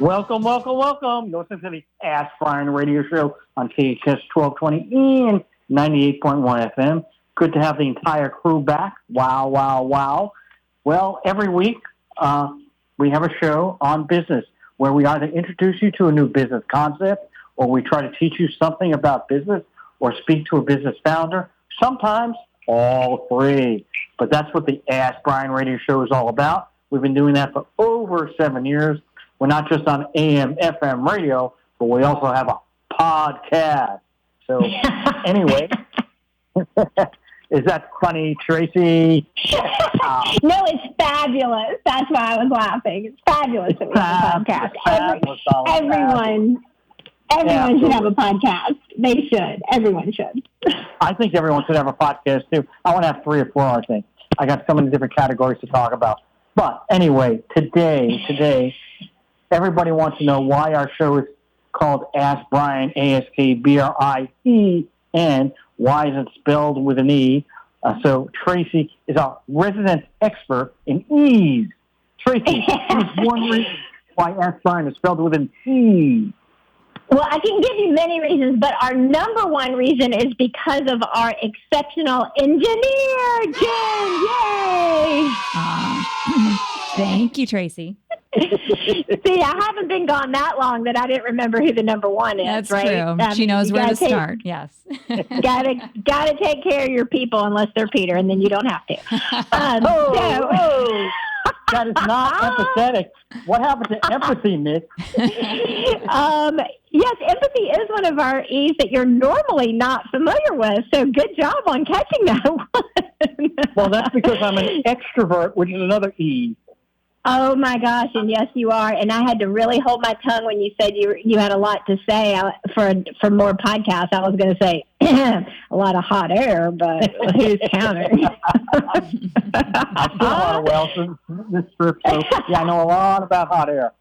Welcome, welcome, welcome. You're listening to the Ask Brien radio show on KHTS 1220 and 98.1 FM. Good to have the entire crew back. Wow, wow, wow. Well, every week we have a show on business where we either introduce you to a new business concept or we try to teach you something about business or speak to a business founder. Sometimes all three. But that's what the Ask Brien radio show is all about. We've been doing that for over 7 years. We're not just on AM, FM radio, but we also have a podcast. So anyway, is that funny, Tracy? No, it's fabulous. That's why I was laughing. It's fabulous that we have a podcast. Everyone should have a podcast. They should. Everyone should. I think everyone should have a podcast, too. I want to have 3 or 4, I think. I got so many different categories to talk about. But anyway, today, everybody wants to know why our show is called Ask Brien, AskBrien. Why is it spelled with an E? So Tracy is our resident expert in E's. Tracy, there's one reason why Ask Brien is spelled with an E. Well, I can give you many reasons, but our number one reason is because of our exceptional engineer, Jen. Yay! Thank you, Tracy. See, I haven't been gone that long that I didn't remember who the number one is. That's right? true. She knows where to start. Yes. Gotta take care of your people unless they're Peter, and then you don't have to. That is not empathetic. What happened to empathy, Miss? Yes, empathy is one of our E's that you're normally not familiar with. So good job on catching that one. Well, that's because I'm an extrovert, which is another E. Oh my gosh, and yes, you are. And I had to really hold my tongue when you said you had a lot to say for more podcasts. I was going to say a lot of hot air, but who's counting? I feel a lot of well this trip, so yeah, I know a lot about hot air.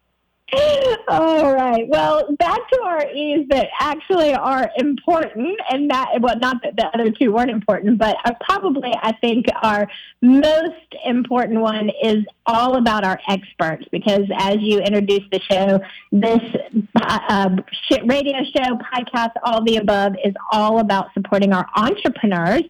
All right. Well, back to our E's that actually are important, and not that the other two weren't important, but probably I think our most important one is all about our experts, because as you introduced the show, this radio show, podcast, all the above is all about supporting our entrepreneurs,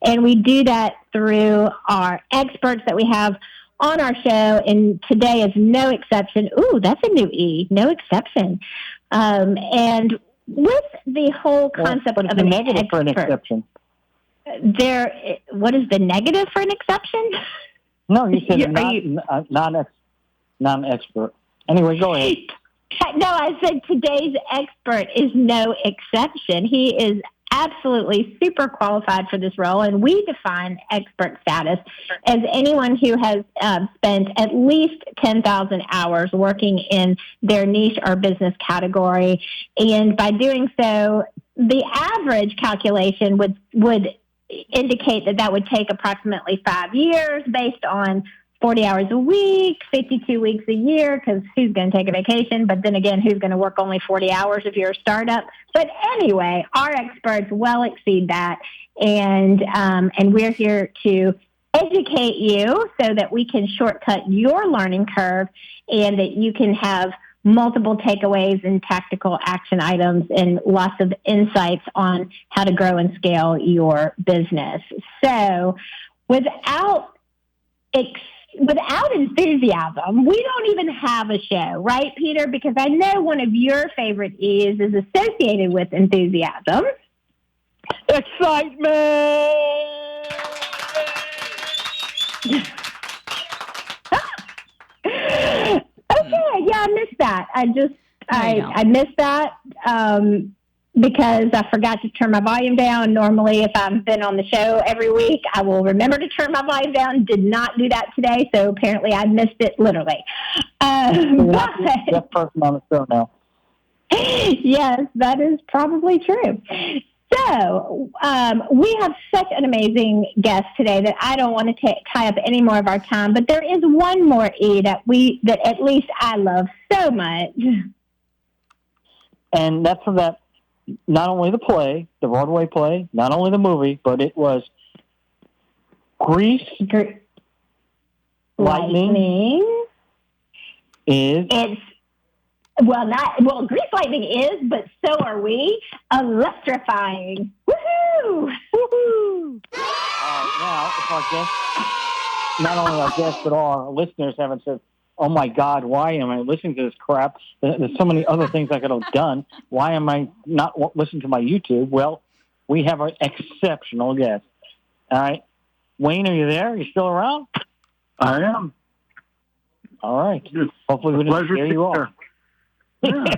and we do that through our experts that we have on our show, and today is no exception. Ooh, that's a new E, no exception. And with the whole concept of an negative expert, for an exception? What is the negative for an exception? No, you said non-expert. Anyway, go ahead. No, I said today's expert is no exception. He is absolutely super qualified for this role, and we define expert status as anyone who has spent at least 10,000 hours working in their niche or business category. And by doing so, the average calculation would indicate that would take approximately 5 years based on 40 hours a week, 52 weeks a year, because who's going to take a vacation? But then again, who's going to work only 40 hours if you're a startup? But anyway, our experts well exceed that. And we're here to educate you so that we can shortcut your learning curve and that you can have multiple takeaways and tactical action items and lots of insights on how to grow and scale your business. So without enthusiasm, we don't even have a show, right, Peter? Because I know one of your favorite E's is associated with enthusiasm. Excitement! Okay, yeah, I missed that. I missed that. Because I forgot to turn my volume down. Normally, if I've been on the show every week, I will remember to turn my volume down. Did not do that today, so apparently I missed it literally. You're not the best person on the show now. Yes, that is probably true. So we have such an amazing guest today that I don't want to tie up any more of our time, but there is one more E that at least I love so much. And that's from that. Not only the play, the Broadway play, not only the movie, but it was Grease Lightning is... It's Grease Lightning is, but so are we. Electrifying. Woohoo! Woohoo! Now, if our guests, not only our guests, but all our listeners haven't said, oh my God, why am I listening to this crap? There's so many other things I could have done. Why am I not listening to my YouTube? Well, we have an exceptional guest. All right. Wayne, are you there? Are you still around? I am. All right. Hopefully we didn't scare you off. Yeah.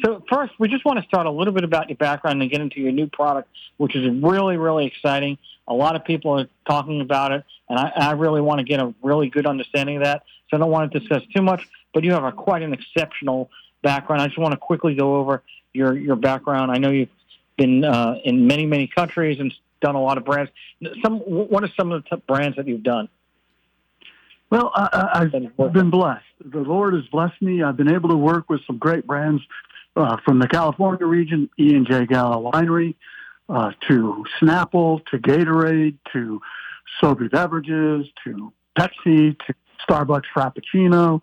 So first, we just want to start a little bit about your background and get into your new product, which is really, really exciting. A lot of people are talking about it, and I really want to get a really good understanding of that. So I don't want to discuss too much, but you have quite an exceptional background. I just want to quickly go over your background. I know you've been in many, many countries and done a lot of brands. What are some of the brands that you've done? Well, I've been blessed. The Lord has blessed me. I've been able to work with some great brands from the California region, E&J Gala Winery, to Snapple, to Gatorade, to Sobe Beverages, to Pepsi, to Starbucks Frappuccino,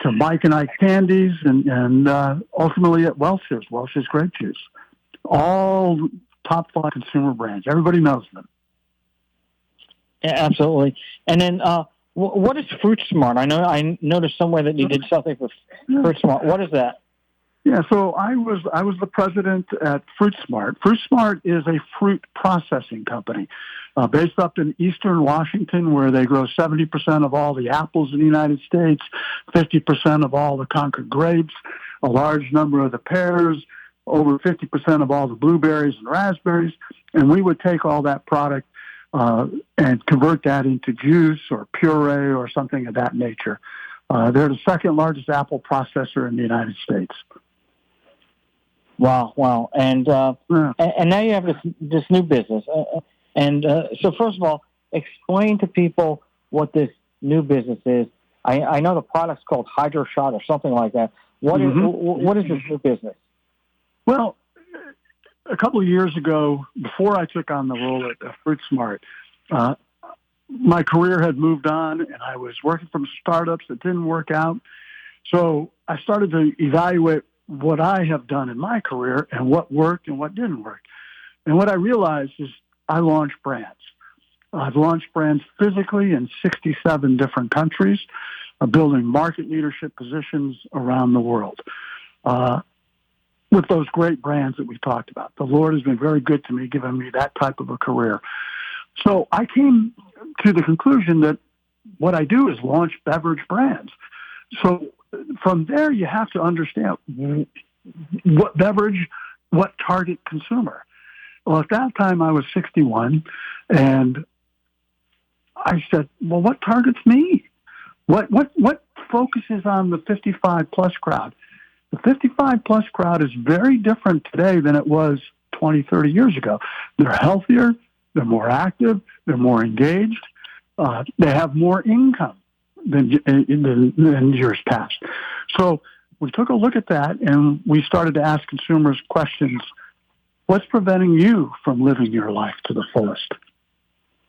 to Mike and Ike Candies, and ultimately at Welch's Grape Juice. All top 5 consumer brands. Everybody knows them. Yeah, absolutely. And then what is Fruit Smart? I noticed somewhere that you did something for Fruit Smart. What is that? Yeah, so I was the president at Fruit Smart. Fruit Smart is a fruit processing company based up in eastern Washington, where they grow 70% of all the apples in the United States, 50% of all the Concord grapes, a large number of the pears, over 50% of all the blueberries and raspberries, and we would take all that product and convert that into juice or puree or something of that nature. They're the second largest apple processor in the United States. Wow. And now you have this new business. So first of all, explain to people what this new business is. I know the product's called Hydro Shot or something like that. What is this new business? Well, a couple of years ago, before I took on the role at Fruit Smart, my career had moved on, and I was working from startups that didn't work out. So I started to evaluate what I have done in my career and what worked and what didn't work. And what I realized is I launched brands. I've launched brands physically in 67 different countries, building market leadership positions around the world. With those great brands that we talked about. The Lord has been very good to me, giving me that type of a career. So I came to the conclusion that what I do is launch beverage brands. So from there, you have to understand what beverage, what target consumer. Well, at that time, I was 61, and I said, well, what targets me? What focuses on the 55-plus crowd? The 55-plus crowd is very different today than it was 20, 30 years ago. They're healthier, they're more active, they're more engaged, they have more income than years past. So we took a look at that, and we started to ask consumers questions. What's preventing you from living your life to the fullest?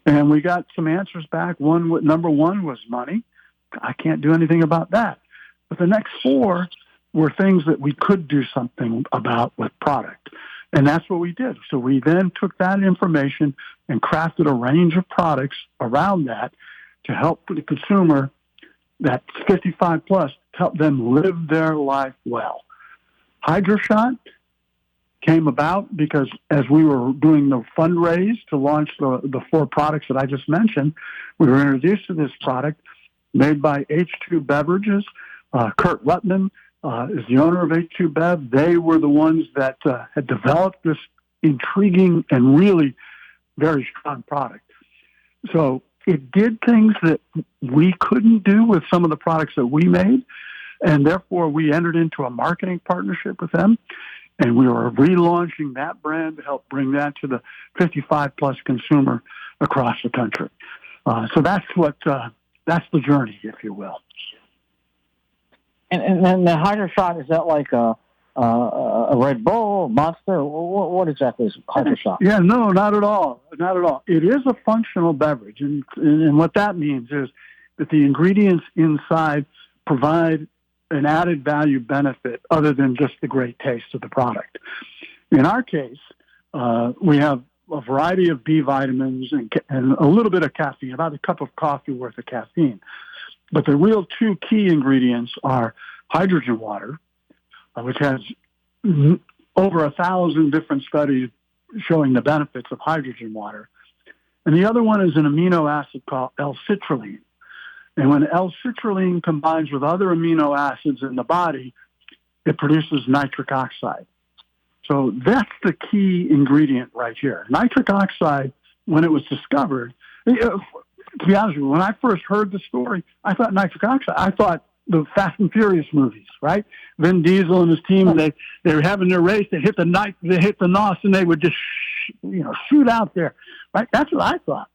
And we got some answers back. Number one was money. I can't do anything about that. But the next 4 were things that we could do something about with product. And that's what we did. So we then took that information and crafted a range of products around that to help the consumer that's 55 plus, help them live their life well. Hydro Shot came about because as we were doing the fundraise to launch the 4 products that I just mentioned, we were introduced to this product made by H2 Beverages. Kurt Rutman is the owner of H2 Bev. They were the ones that had developed this intriguing and really very strong product. So it did things that we couldn't do with some of the products that we made, and therefore we entered into a marketing partnership with them, and we were relaunching that brand to help bring that to the 55-plus consumer across the country. So that's the journey, if you will. And then the Hydro Shot, is that like a Red Bull, Monster? What exactly is Hydro Shot? Yeah, no, not at all. Not at all. It is a functional beverage. And what that means is that the ingredients inside provide an added value benefit other than just the great taste of the product. In our case, we have a variety of B vitamins and a little bit of caffeine, about a cup of coffee worth of caffeine. But the real two key ingredients are hydrogen water, which has over 1,000 different studies showing the benefits of hydrogen water. And the other one is an amino acid called L-citrulline. And when L-citrulline combines with other amino acids in the body, it produces nitric oxide. So that's the key ingredient right here. Nitric oxide, when it was discovered, to be honest with you, when I first heard the story, I thought nitric oxide. I thought the Fast and Furious movies, right? Vin Diesel and his team, they were having their race. They hit the NOS, and they would just shoot out there, right? That's what I thought.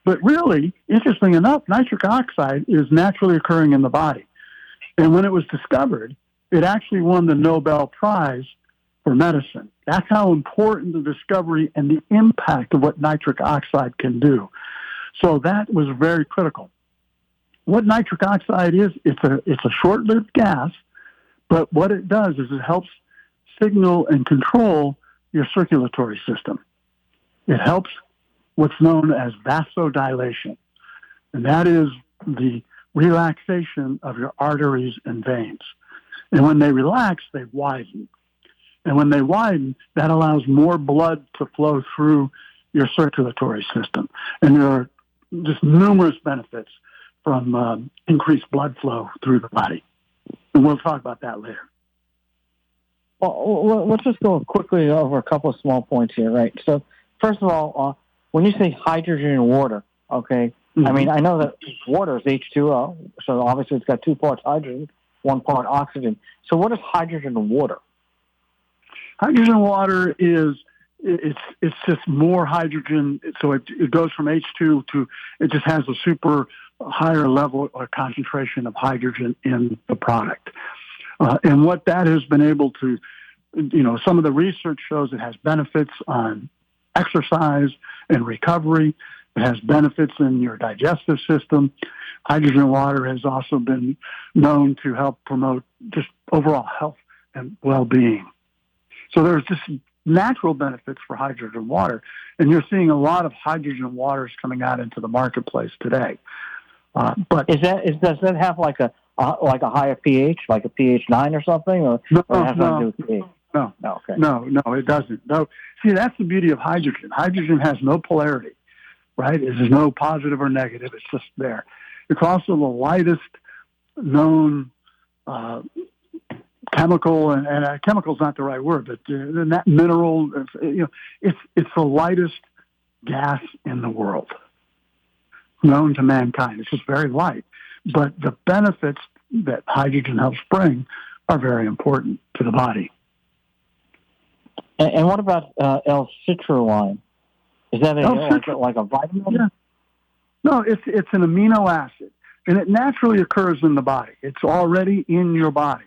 But really, interesting enough, nitric oxide is naturally occurring in the body. And when it was discovered, it actually won the Nobel Prize for medicine. That's how important the discovery and the impact of what nitric oxide can do. So that was very critical. What nitric oxide is, it's a short-lived gas, but what it does is it helps signal and control your circulatory system. It helps what's known as vasodilation, and that is the relaxation of your arteries and veins. And when they relax, they widen. And when they widen, that allows more blood to flow through your circulatory system. And there are just numerous benefits from increased blood flow through the body. And we'll talk about that later. Well, let's just go quickly over a couple of small points here, right? So, first of all, when you say hydrogen and water, okay, I mean, I know that water is H2O, so obviously it's got 2 parts hydrogen, 1 part oxygen. So what is hydrogen and water? Hydrogen water it's just more hydrogen, so it goes from H2 to, it just has a super higher level or concentration of hydrogen in the product. And what that has been able to, some of the research shows it has benefits on exercise and recovery. It has benefits in your digestive system. Hydrogen water has also been known to help promote just overall health and well-being. So there's just natural benefits for hydrogen water, and you're seeing a lot of hydrogen waters coming out into the marketplace today. But does that have like a higher pH, like a pH 9 or something, or it has nothing to do with pH? No, okay. No, it doesn't. No, see, that's the beauty of hydrogen. Hydrogen has no polarity, right? There's no positive or negative. It's just there. It's also the lightest known chemical, and chemical is not the right word, but that mineral, it's the lightest gas in the world known to mankind. It's just very light. But the benefits that hydrogen helps bring are very important to the body. And what about L-citrulline? Is that like a vitamin? Yeah. No, it's an amino acid, and it naturally occurs in the body. It's already in your body.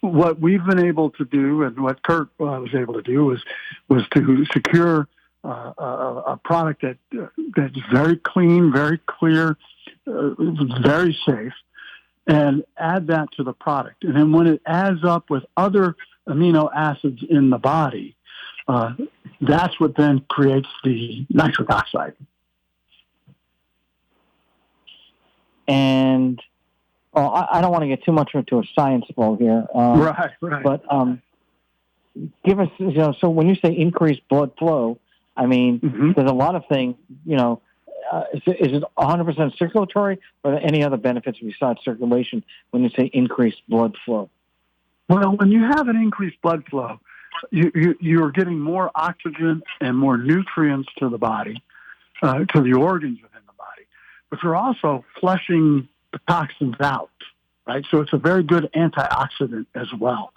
What we've been able to do, and what Kurt was able to do, was to secure a product that's very clean, very clear, very safe, and add that to the product. And then when it adds up with other amino acids in the body, that's what then creates the nitric oxide. And I don't want to get too much into a science ball here. Right. But give us, so when you say increased blood flow, I mean, there's a lot of things, is it 100% circulatory, or are there any other benefits besides circulation when you say increased blood flow? Well, when you have an increased blood flow, you're getting more oxygen and more nutrients to the body, to the organs within the body. But you're also flushing the toxins out, right? So it's a very good antioxidant as well,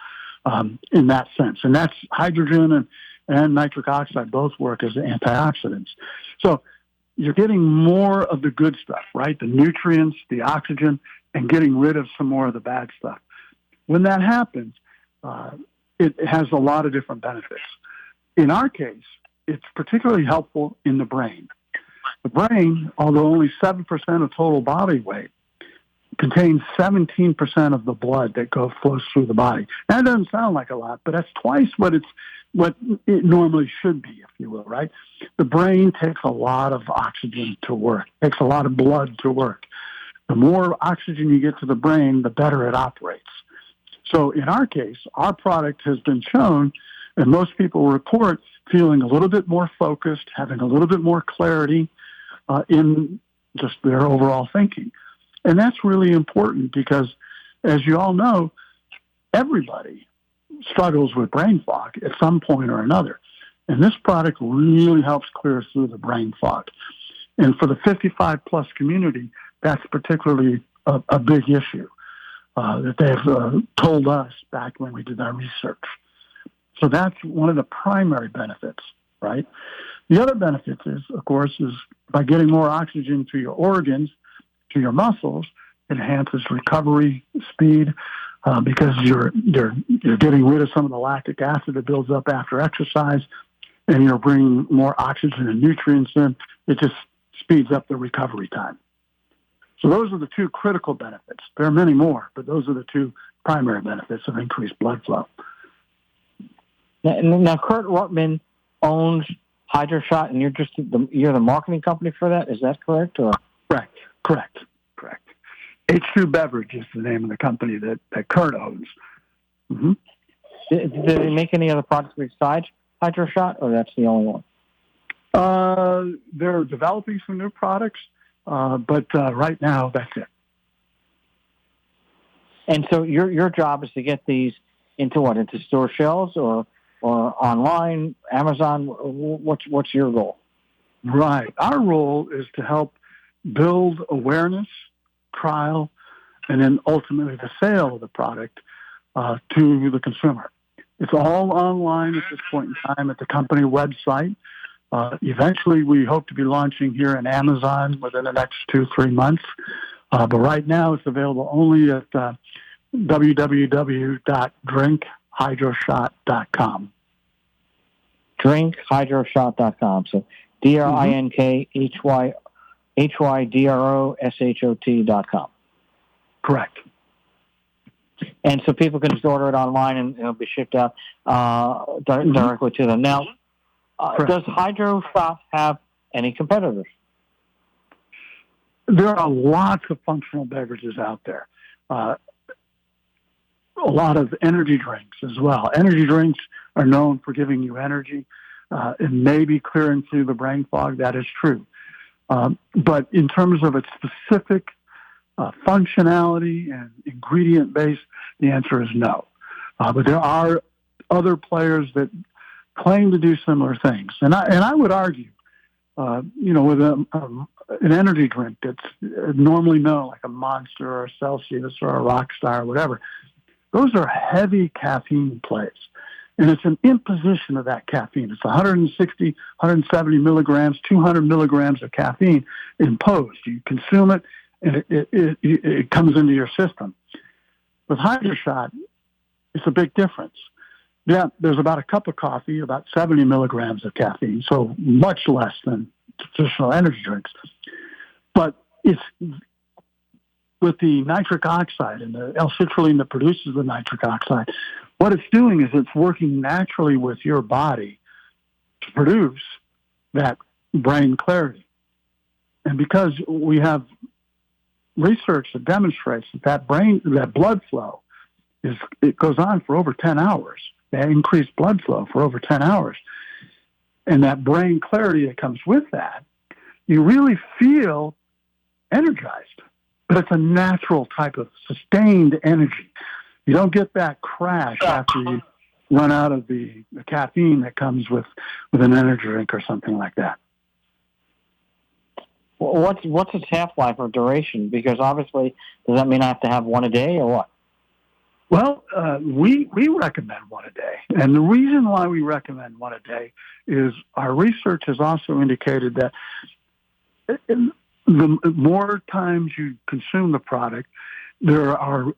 in that sense. And that's hydrogen and nitric oxide both work as antioxidants. So you're getting more of the good stuff, right? The nutrients, the oxygen, and getting rid of some more of the bad stuff. When that happens, it has a lot of different benefits. In our case, it's particularly helpful in the brain. The brain, although only 7% of total body weight, contains 17% of the blood that flows through the body. That doesn't sound like a lot, but that's twice what it normally should be, if you will, right? The brain takes a lot of oxygen to work, takes a lot of blood to work. The more oxygen you get to the brain, the better it operates. So in our case, our product has been shown, and most people report feeling a little bit more focused, having a little bit more clarity in just their overall thinking. And that's really important because, as you all know, everybody struggles with brain fog at some point or another. And this product really helps clear through the brain fog. And for the 55-plus community, that's particularly a big issue that they've told us back when we did our research. So that's one of the primary benefits, right? The other benefits is, of course, is by getting more oxygen to your organs, to your muscles, enhances recovery speed because you're getting rid of some of the lactic acid that builds up after exercise, and you're bringing more oxygen and nutrients in. It just speeds up the recovery time. So those are the two critical benefits. There are many more, but those are the two primary benefits of increased blood flow. Now Kurt Rutman owns HydroShot, and you're the marketing company for that. Is that correct? Or Correct. H2 Beverage is the name of the company that Kurt owns. Mm-hmm. Do they make any other products besides HydroShot, or that's the only one? They're developing some new products, but right now that's it. And so your job is to get these into store shelves or online, Amazon? What's your goal? Right. Our role is to help build awareness, trial, and then ultimately the sale of the product to the consumer. It's all online at this point in time at the company website. Eventually, we hope to be launching here in Amazon within the next 2-3 months. But right now, it's available only at www.drinkhydroshot.com. Drinkhydroshot.com. So DRINKHYDROSHOT.com. Correct. And so people can just order it online and it'll be shipped out directly to them. Now, does HydroShot have any competitors? There are lots of functional beverages out there. A lot of energy drinks as well. Energy drinks are known for giving you energy and maybe clearing through the brain fog. That is true. But in terms of its specific functionality and ingredient base, the answer is no. But there are other players that claim to do similar things. And I would argue, with an energy drink that's normally known like a Monster or a Celsius or a Rockstar or whatever, those are heavy caffeine plays. And it's an imposition of that caffeine. It's 160, 170 milligrams, 200 milligrams of caffeine imposed. You consume it, and it comes into your system. With HydroShot, it's a big difference. Yeah, there's about a cup of coffee, about 70 milligrams of caffeine, so much less than traditional energy drinks. But it's with the nitric oxide and the L-citrulline that produces the nitric oxide, what it's doing is it's working naturally with your body to produce that brain clarity. And because we have research that demonstrates that blood flow it goes on for over 10 hours, that increased blood flow for over 10 hours, and that brain clarity that comes with that, you really feel energized. But it's a natural type of sustained energy. You don't get that crash after you run out of the caffeine that comes with an energy drink or something like that. What's its half-life or duration? Because obviously, does that mean I have to have one a day or what? Well, we recommend one a day. And the reason why we recommend one a day is our research has also indicated that the more times you consume the product, the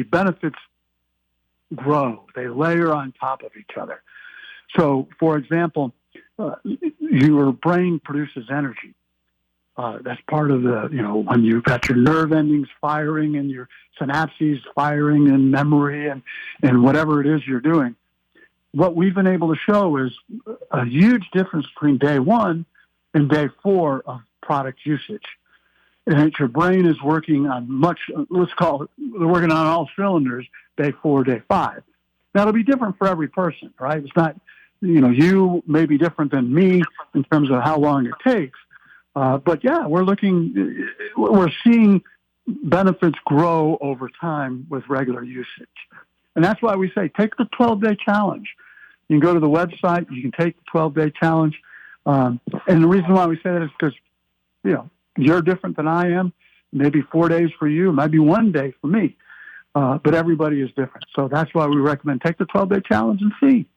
benefits grow. They layer on top of each other. So, for example, your brain produces energy. That's part of the, when you've got your nerve endings firing and your synapses firing in memory and whatever it is you're doing. What we've been able to show is a huge difference between day 1 and day 4 of product usage. And your brain is working on let's call it, they're working on all cylinders day 4, day 5. Now, it'll be different for every person, right? It's not, you may be different than me in terms of how long it takes. But yeah, we're seeing benefits grow over time with regular usage. And that's why we say, take the 12-day challenge. You can go to the website, you can take the 12-day challenge. And the reason why we say that is because, you're different than I am. Maybe 4 days for you, maybe 1 day for me. But everybody is different. So that's why we recommend take the 12-day challenge and see.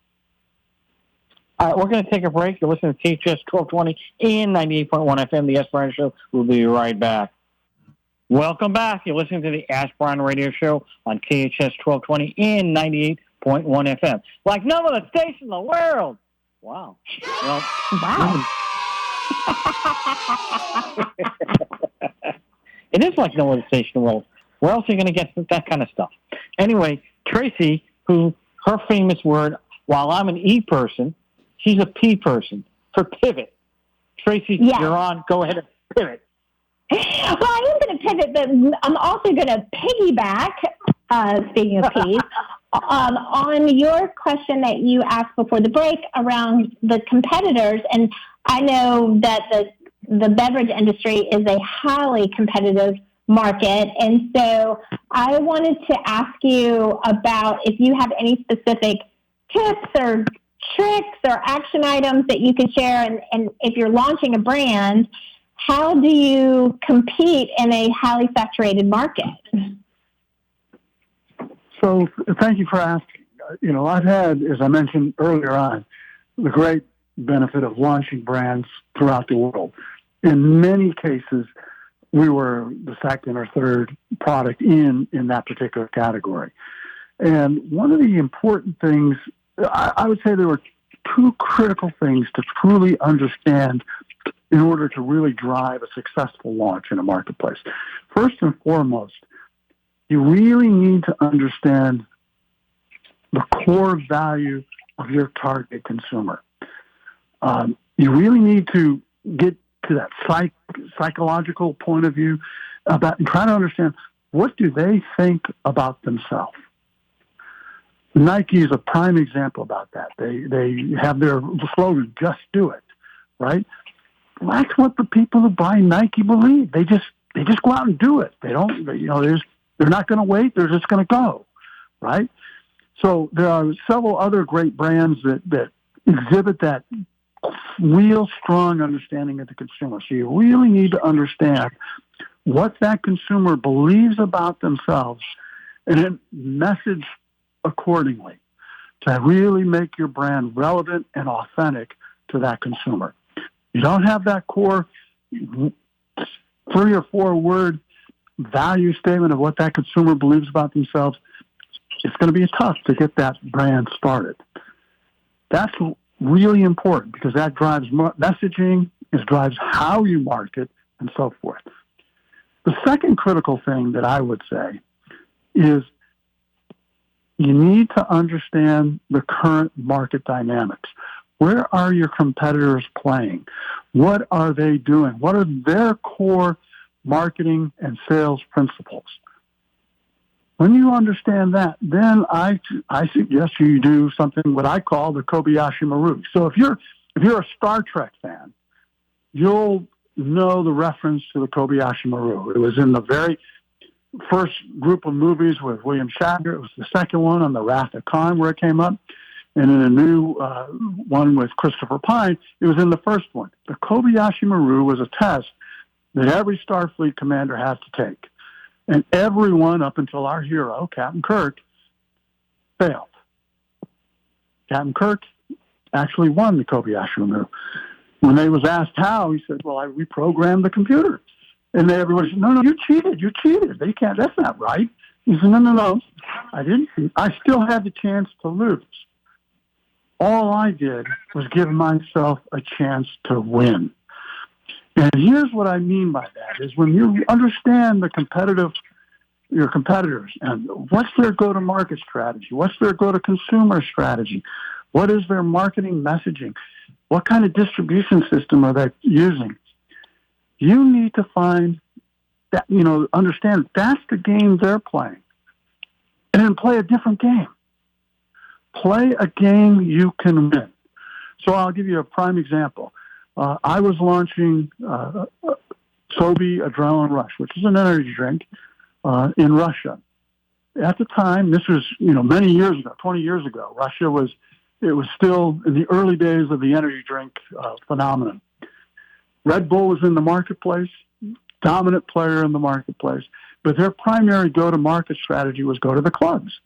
All right, we're going to take a break. You're listening to KHTS 1220 and 98.1 FM, the Ask Brien Show. We'll be right back. Welcome back. You're listening to the Ask Brien Radio Show on KHTS 1220 and 98.1 FM. Like no other station in the world. Wow. Well, wow. It is like no other station in the world. Where else are you going to get that kind of stuff? Anyway, Tracy, her famous word, while I'm an E person, she's a P person for pivot. Tracy, yes. You're on. Go ahead and pivot. Well, I am going to pivot, but I'm also going to piggyback, speaking of P's, on your question that you asked before the break around the competitors. And I know that the beverage industry is a highly competitive market. And so I wanted to ask you about if you have any specific tips or tricks or action items that you can share. And if you're launching a brand, how do you compete in a highly saturated market? So thank you for asking. I've had, as I mentioned earlier on, the great benefit of launching brands throughout the world. In many cases, we were the second or third product in that particular category. And one of the important things, I would say there were two critical things to truly understand in order to really drive a successful launch in a marketplace. First and foremost, you really need to understand the core value of your target consumer. You really need to get to that psychological point of view about and try to understand what do they think about themselves. Nike is a prime example about that. They have their slogan, "Just do it," right? That's what the people who buy Nike believe. They just go out and do it. They don't, they're not going to wait. They're just going to go, right? So there are several other great brands that exhibit that real strong understanding of the consumer. So you really need to understand what that consumer believes about themselves and then message accordingly to really make your brand relevant and authentic to that consumer. You don't have that core 3 or 4 word value statement of what that consumer believes about themselves, it's going to be tough to get that brand started. That's really important because that drives messaging, it drives how you market, and so forth. The second critical thing that I would say is you need to understand the current market dynamics. Where are your competitors playing? What are they doing? What are their core marketing and sales principles? When you understand that, then I suggest you do something what I call the Kobayashi Maru. So if you're a Star Trek fan, you'll know the reference to the Kobayashi Maru. It was in the very first group of movies with William Shatner. It was the second one on the Wrath of Khan where it came up. And in a new one with Christopher Pine, it was in the first one. The Kobayashi Maru was a test that every Starfleet commander has to take. And everyone up until our hero, Captain Kirk, failed. Captain Kirk actually won the Kobayashi Maru. When they was asked how, he said, well, I reprogrammed the computer. And everybody said, no, you cheated. They can't, that's not right. He said, no, I didn't cheat. I still had the chance to lose. All I did was give myself a chance to win. And here's what I mean by that is when you understand your competitors and what's their go-to-market strategy, what's their go-to-consumer strategy, what is their marketing messaging, what kind of distribution system are they using, you need to find that, understand that's the game they're playing. And then play a different game. Play a game you can win. So I'll give you a prime example. I was launching Sobe Adrenaline Rush, which is an energy drink, in Russia. At the time, this was, many years ago, 20 years ago, Russia was still in the early days of the energy drink phenomenon. Red Bull was in the marketplace, dominant player in the marketplace, but their primary go-to-market strategy was go to the clubs,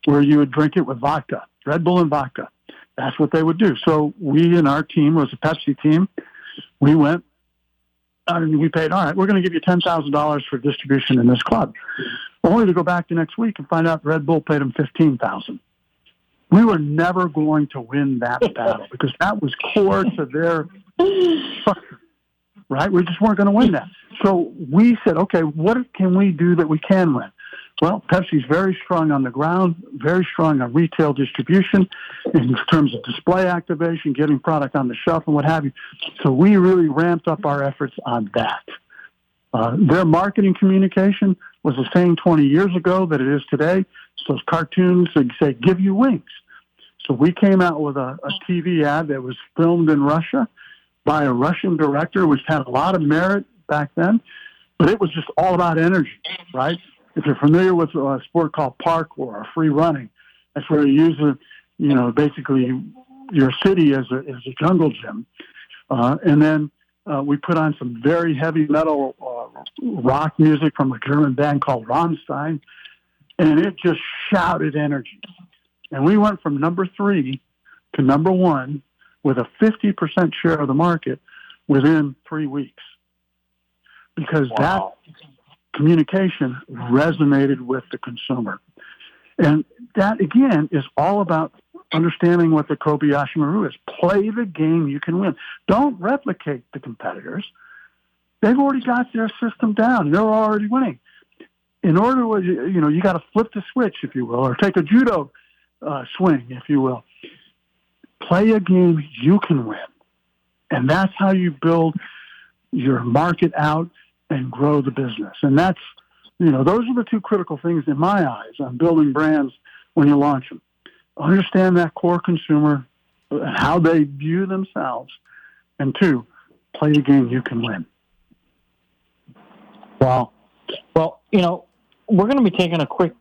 where you would drink it with vodka, Red Bull and vodka. That's what they would do. So we and our team was a Pepsi team. We went and we paid, all right, we're going to give you $10,000 for distribution in this club. Only to go back the next week and find out Red Bull paid them $15,000. We were never going to win that battle because that was core to their structure, right? We just weren't going to win that. So we said, okay, what can we do that we can win? Well, Pepsi's very strong on the ground, very strong on retail distribution in terms of display activation, getting product on the shelf and what have you. So we really ramped up our efforts on that. Their marketing communication was the same 20 years ago that it is today. It's those cartoons that say, give you wings. So we came out with a TV ad that was filmed in Russia by a Russian director, which had a lot of merit back then, but it was just all about energy, right? If you're familiar with a sport called parkour or free running, that's where you use basically your city as a jungle gym. And then we put on some very heavy metal rock music from a German band called Rammstein, and it just shouted energy. And we went from number 3 to number 1 with a 50% share of the market within 3 weeks. Because that communication resonated with the consumer. And that, again, is all about understanding what the Kobayashi Maru is. Play the game you can win. Don't replicate the competitors. They've already got their system down. They're already winning. In order to, you got to flip the switch, if you will, or take a judo swing, if you will. Play a game you can win. And that's how you build your market out and grow the business. And that's, those are the two critical things in my eyes on building brands when you launch them. Understand that core consumer and how they view themselves. And 2, play the game you can win. Wow. Well, we're going to be taking a quick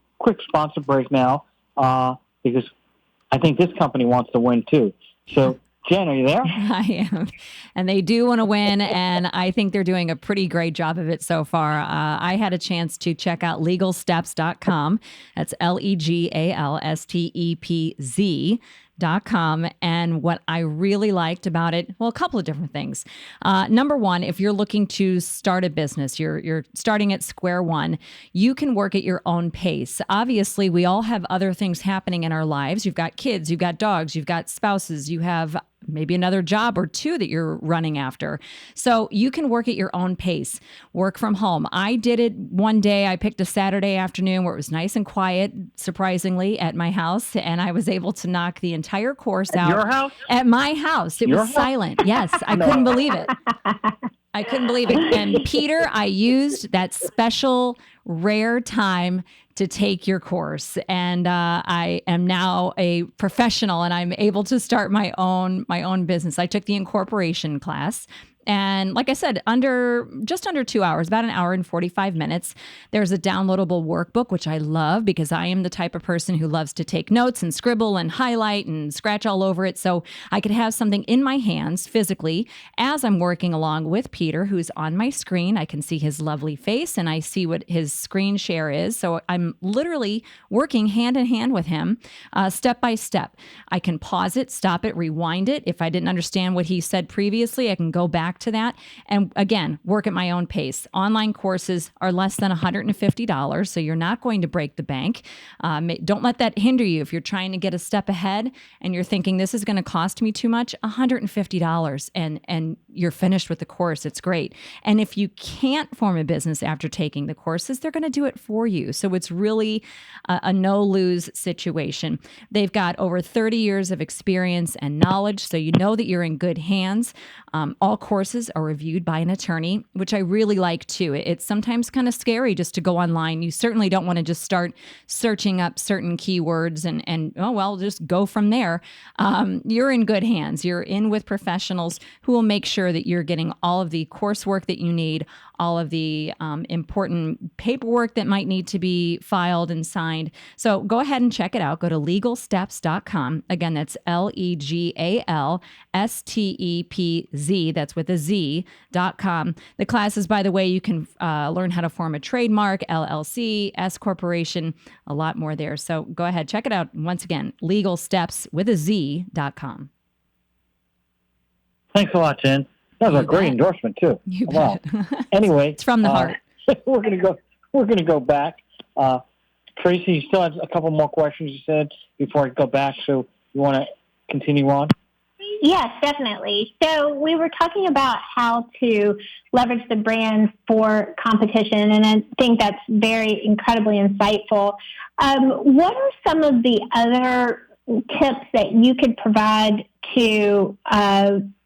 sponsor break now because I think this company wants to win too. So, Jen, are you there? I am. And they do want to win, and I think they're doing a pretty great job of it so far. I had a chance to check out legalstepz.com. That's legalstepz.com. And what I really liked about it, well, a couple of different things. Number one, if you're looking to start a business, you're starting at square one, you can work at your own pace. Obviously, we all have other things happening in our lives. You've got kids, you've got dogs, you've got spouses, you have maybe another job or 2 that you're running after. So you can work at your own pace, work from home. I did it one day. I picked a Saturday afternoon where it was nice and quiet, surprisingly, at my house. And I was able to knock the entire course out. At your house? At my house. It was silent. Yes. I couldn't believe it. I couldn't believe it. And Peter, I used that special rare time to take your course. And I am now a professional and I'm able to start my own business. I took the incorporation class. And like I said, just under 2 hours, about an hour and 45 minutes, there's a downloadable workbook, which I love because I am the type of person who loves to take notes and scribble and highlight and scratch all over it. So I could have something in my hands physically as I'm working along with Peter, who's on my screen. I can see his lovely face and I see what his screen share is. So I'm literally working hand in hand with him, step by step. I can pause it, stop it, rewind it. If I didn't understand what he said previously, I can go back back to that. And again, work at my own pace. Online courses are less than $150, so you're not going to break the bank. Don't let that hinder you. If you're trying to get a step ahead and you're thinking this is going to cost me too much, $150 and you're finished with the course. It's great. And if you can't form a business after taking the courses, they're going to do it for you. So it's really a no-lose situation. They've got over 30 years of experience and knowledge, so you know that you're in good hands. All courses are reviewed by an attorney, which I really like too. It's sometimes kind of scary just to go online. You certainly don't want to just start searching up certain keywords and just go from there. You're in good hands. You're in with professionals who will make sure that you're getting all of the coursework that you need, all of the important paperwork that might need to be filed and signed. So go ahead and check it out. Go to legalsteps.com. Again, that's LEGALSTEPZ. That's with a Z.com. The classes, by the way, you can learn how to form a trademark, LLC, S corporation, a lot more there. So go ahead, check it out. Once again, legalsteps with a Z.com. Thanks a lot, Jen. That was a great endorsement too. You wow. bet. Anyway, it's from the heart. We're gonna go back. Tracy, you still have a couple more questions, you said, before I go back. So you want to continue on? Yes, definitely. So we were talking about how to leverage the brand for competition, and I think that's very incredibly insightful. What are some of the other tips that you could provide to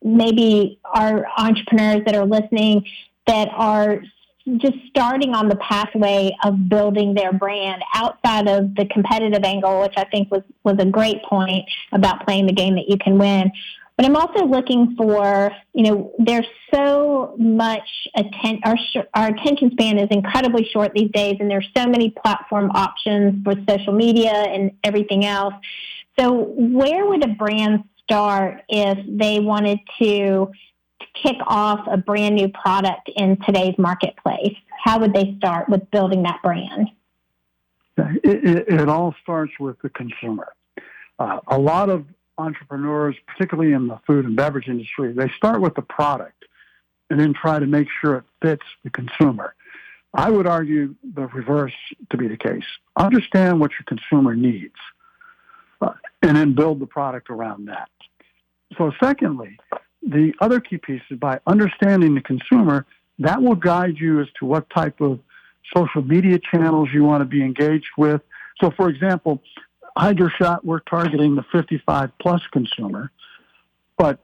maybe our entrepreneurs that are listening that are just starting on the pathway of building their brand outside of the competitive angle, which I think was a great point about playing the game that you can win. But I'm also looking for, there's so much our attention span is incredibly short these days, and there's so many platform options for social media and everything else. So where would a brand start if they wanted to kick off a brand new product in today's marketplace? How would they start with building that brand? It all starts with the consumer. A lot of entrepreneurs, particularly in the food and beverage industry, they start with the product and then try to make sure it fits the consumer. I would argue the reverse to be the case. Understand what your consumer needs and then build the product around that. So secondly, the other key piece is by understanding the consumer, that will guide you as to what type of social media channels you want to be engaged with. So, for example, HydroShot, we're targeting the 55-plus consumer, but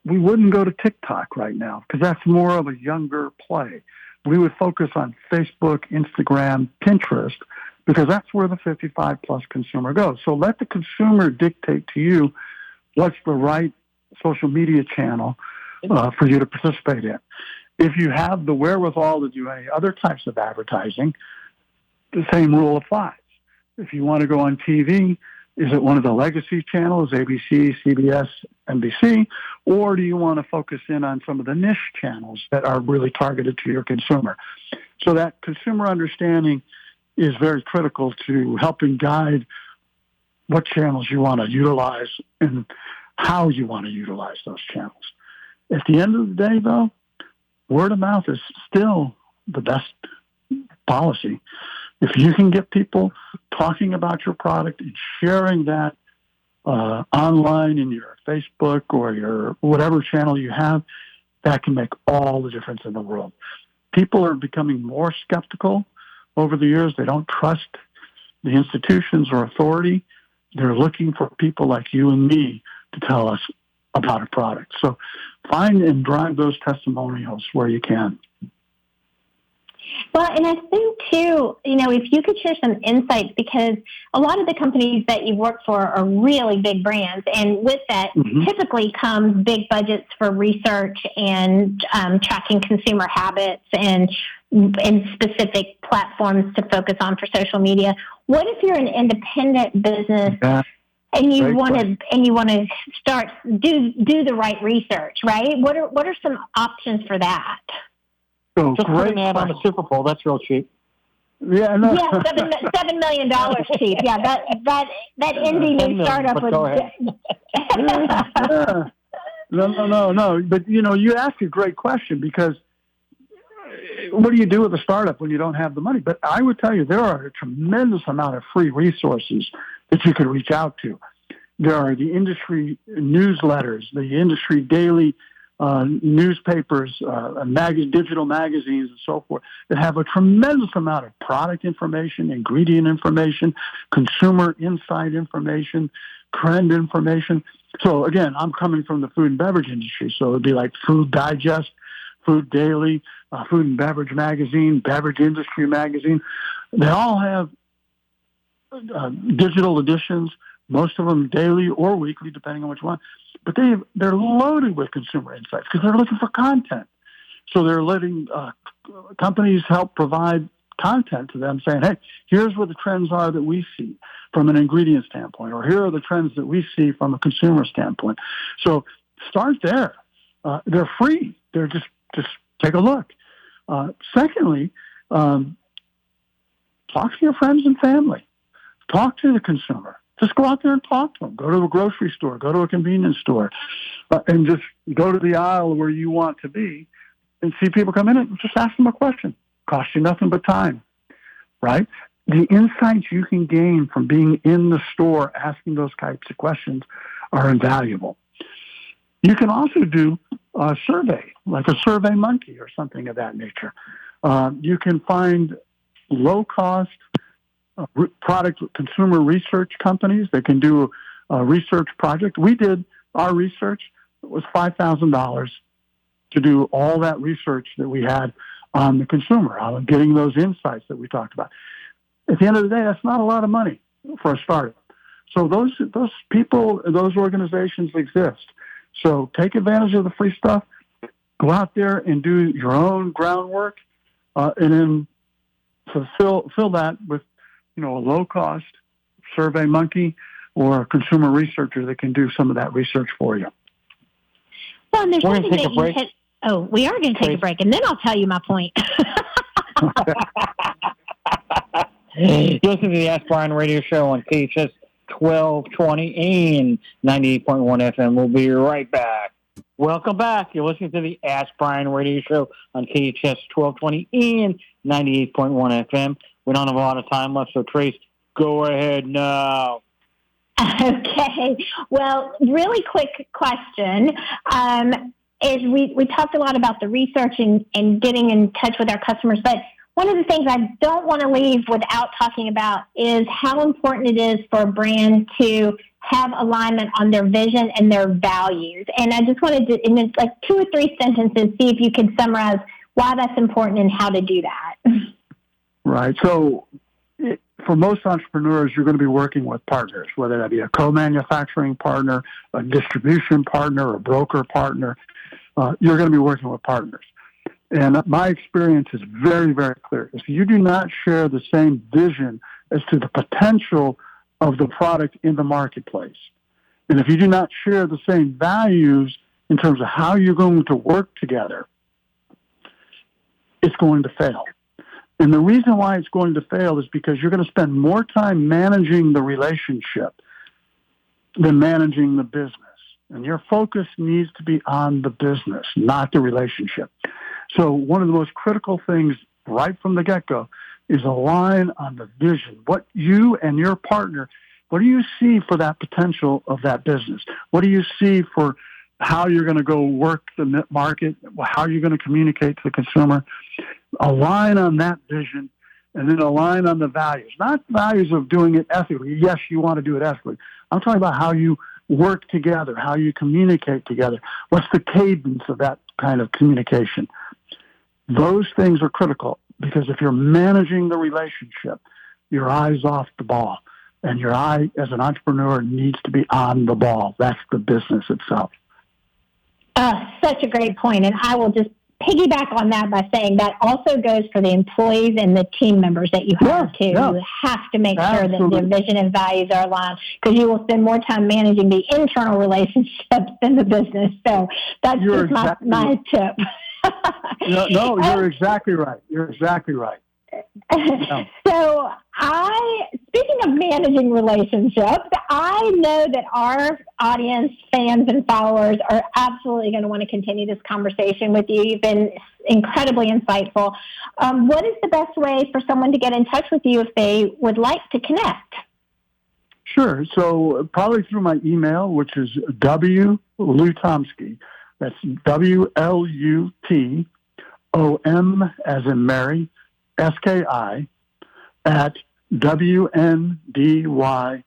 we wouldn't go to TikTok right now because that's more of a younger play. We would focus on Facebook, Instagram, Pinterest, because that's where the 55-plus consumer goes. So let the consumer dictate to you what's the right social media channel for you to participate in. If you have the wherewithal to do any other types of advertising, the same rule applies. If you want to go on TV, is it one of the legacy channels, ABC, CBS, NBC, or do you want to focus in on some of the niche channels that are really targeted to your consumer? So that consumer understanding is very critical to helping guide what channels you want to utilize and how you want to utilize those channels. At the end of the day, though, word of mouth is still the best policy. If you can get people talking about your product and sharing that online in your Facebook or your whatever channel you have, that can make all the difference in the world. People are becoming more skeptical over the years. They don't trust the institutions or authority. They're looking for people like you and me to tell us about a product. So find and drive those testimonials where you can. Well, and I think, too, if you could share some insights, because a lot of the companies that you work for are really big brands. And with that, typically comes big budgets for research and tracking consumer habits and specific platforms to focus on for social media. What if you're an independent business and you want to start do the right research, right? What are some options for that? So just put an ad on the Super Bowl. That's real cheap. Yeah, no. Yeah, $7 million cheap. Yeah, that indie new startup would. No. But, you ask a great question, because what do you do with a startup when you don't have the money? But I would tell you, there are a tremendous amount of free resources that you could reach out to. There are the industry newsletters, the industry daily newspapers, digital magazines, and so forth, that have a tremendous amount of product information, ingredient information, consumer insight information, trend information. So again, I'm coming from the food and beverage industry, so it'd be like Food Digest, Food Daily, Food and Beverage Magazine, Beverage Industry Magazine. They all have digital editions, most of them daily or weekly, depending on which one. But they're loaded with consumer insights because they're looking for content. So they're letting companies help provide content to them, saying, hey, here's what the trends are that we see from an ingredient standpoint, or here are the trends that we see from a consumer standpoint. So start there. They're free. They're just take a look. Secondly, talk to your friends and family. Talk to the consumer. Just go out there and talk to them. Go to a grocery store. Go to a convenience store. And just go to the aisle where you want to be and see people come in and just ask them a question. Cost you nothing but time, right? The insights you can gain from being in the store asking those types of questions are invaluable. You can also do a survey, like a Survey Monkey or something of that nature. You can find low-cost product consumer research companies that can do a research project. We did our research. It was $5,000 to do all that research that we had on the consumer, on getting those insights that we talked about. At the end of the day, that's not a lot of money for a startup. So those people, those organizations exist. So take advantage of the free stuff. Go out there and do your own groundwork, and then fill that with, a low-cost Survey Monkey or a consumer researcher that can do some of that research for you. Well, and there's something that you can. Oh, we are going to take a break, and then I'll tell you my point. You listen to the Ask Brien radio show on KHTS 1220 and 98.1 FM. We'll be right back. Welcome back. You're listening to the Ask Brien radio show on KHTS 1220 and 98.1 FM. We don't have a lot of time left, so Trace, go ahead now. Okay. Well, really quick question. Is we talked a lot about the research and getting in touch with our customers, but one of the things I don't want to leave without talking about is how important it is for a brand to have alignment on their vision and their values. And I just wanted to, in like 2 or 3 sentences, see if you could summarize why that's important and how to do that. Right. So for most entrepreneurs, you're going to be working with partners, whether that be a co-manufacturing partner, a distribution partner, a broker partner. You're going to be working with partners. And my experience is very, very clear. If you do not share the same vision as to the potential of the product in the marketplace, and if you do not share the same values in terms of how you're going to work together, it's going to fail. And the reason why it's going to fail is because you're going to spend more time managing the relationship than managing the business. And your focus needs to be on the business, not the relationship. So one of the most critical things right from the get-go is align on the vision. What you and your partner, what do you see for that potential of that business? What do you see for how you're going to go work the market, how you're going to communicate to the consumer? Align on that vision, and then align on the values. Not values of doing it ethically. Yes, you want to do it ethically. I'm talking about how you work together, how you communicate together. What's the cadence of that kind of communication? Those things are critical, because if you're managing the relationship, your eye's off the ball, and your eye as an entrepreneur needs to be on the ball. That's the business itself. Such a great point, and I will just piggyback on that by saying that also goes for the employees and the team members that you have too. Yeah. You have to make sure that their vision and values are aligned, because you will spend more time managing the internal relationships than the business. So that's just my tip. No, you're exactly right. You're exactly right. So speaking of managing relationships, I know that our audience, fans, and followers are absolutely going to want to continue this conversation with you. You've been incredibly insightful. What is the best way for someone to get in touch with you if they would like to connect? Sure. So probably through my email, which is Lutomsky. That's WLUTOM as in Mary, SKI at WNDY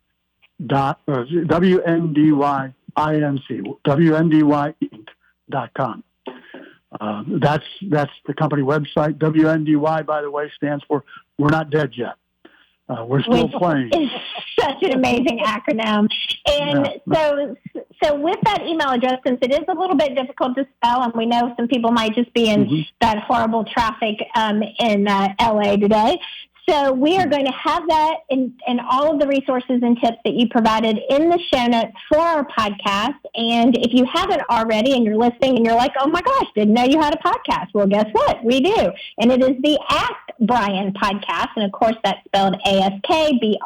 WNDYINC.com. That's the company website. WNDY, by the way, stands for We're Not Dead Yet. We're still playing. It's such an amazing acronym. And so with that email address, since it is a little bit difficult to spell, and we know some people might just be in that horrible traffic in LA today. So we are going to have that and all of the resources and tips that you provided in the show notes for our podcast. And if you haven't already and you're listening and you're like, oh my gosh, didn't know you had a podcast. Well, guess what? We do. And it is the Ask Brien podcast. And of course, that's spelled AskBrien,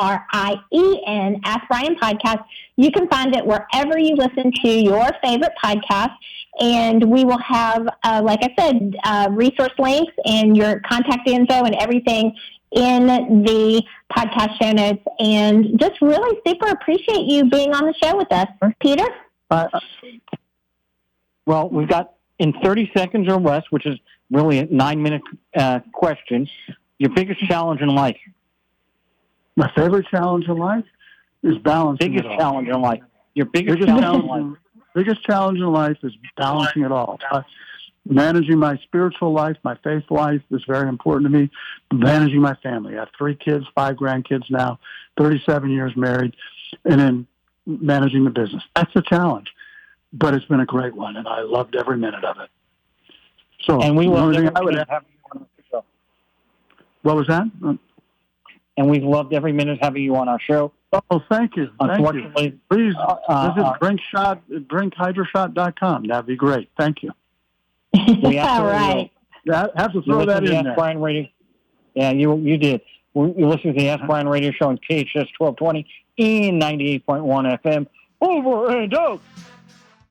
Ask Brien podcast. You can find it wherever you listen to your favorite podcast. And we will have, like I said, resource links and your contact info and everything in the podcast show notes. And just really super appreciate you being on the show with us. Peter? Well, we've got in 30 seconds or less, which is really a 9-minute question, your biggest challenge in life. My favorite challenge in life is balancing biggest it all. Challenge in life. Your biggest challenge in life. Biggest challenge in life is balancing it all. Managing my spiritual life, my faith life is very important to me. Managing my family. I have 3 kids, 5 grandkids now, 37 years married, and then managing the business. That's a challenge, but it's been a great one, and I loved every minute of it. So, and we loved every minute having you on the show. What was that? And we've loved every minute having you on our show. Oh, thank you. Unfortunately, please visit drinkhydroshot.com. That'd be great. Thank you. We all right. Have to throw that in there. Brien Radio. Yeah, you did. You listen to the Ask Brien Radio Show on KHTS 1220 and 98.1 FM. Over and out.